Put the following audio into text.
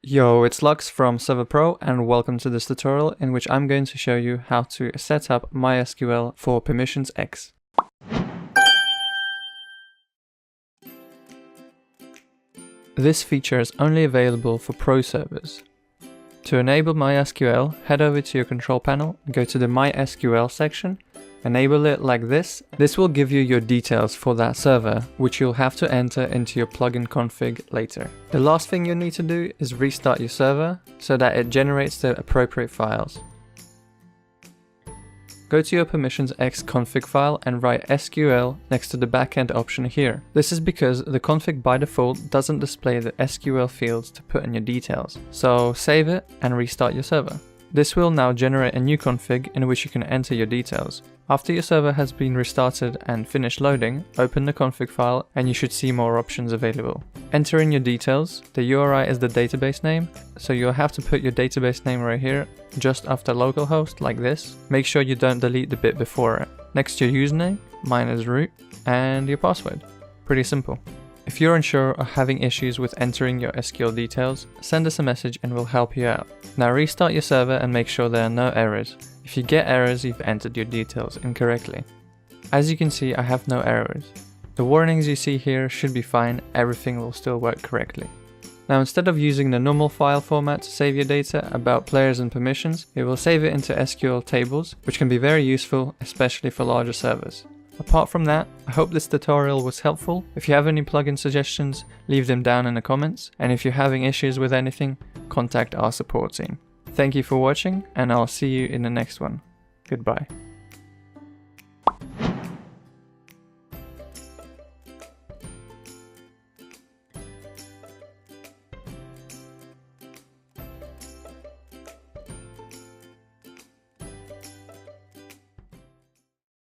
Yo, it's Lux from Server.pro and welcome to this tutorial in which I'm going to show you how to set up MySQL for PermissionsEx. This feature is only available for pro servers. To enable MySQL, head over to your control panel, go to the MySQL section, enable it like this. This will give you your details for that server, which you'll have to enter into your plugin config later. The last thing you'll need to do is restart your server so that it generates the appropriate files. Go to your PermissionsEx config file and write SQL next to the backend option here. This is because the config by default doesn't display the SQL fields to put in your details. So save it and restart your server. This will now generate a new config in which you can enter your details. After your server has been restarted and finished loading, open the config file and you should see more options available. Enter in your details. The URI is the database name, so you'll have to put your database name right here, just after localhost like this. Make sure you don't delete the bit before it. Next your username, mine is root, and your password. Pretty simple. If you're unsure or having issues with entering your SQL details, send us a message and we'll help you out. Now restart your server and make sure there are no errors. If you get errors, you've entered your details incorrectly. As you can see, I have no errors. The warnings you see here should be fine, everything will still work correctly. Now instead of using the normal file format to save your data about players and permissions, it will save it into SQL tables, which can be very useful, especially for larger servers. Apart from that, I hope this tutorial was helpful. If you have any plugin suggestions, leave them down in the comments, and if you're having issues with anything, contact our support team. Thank you for watching, and I'll see you in the next one. Goodbye.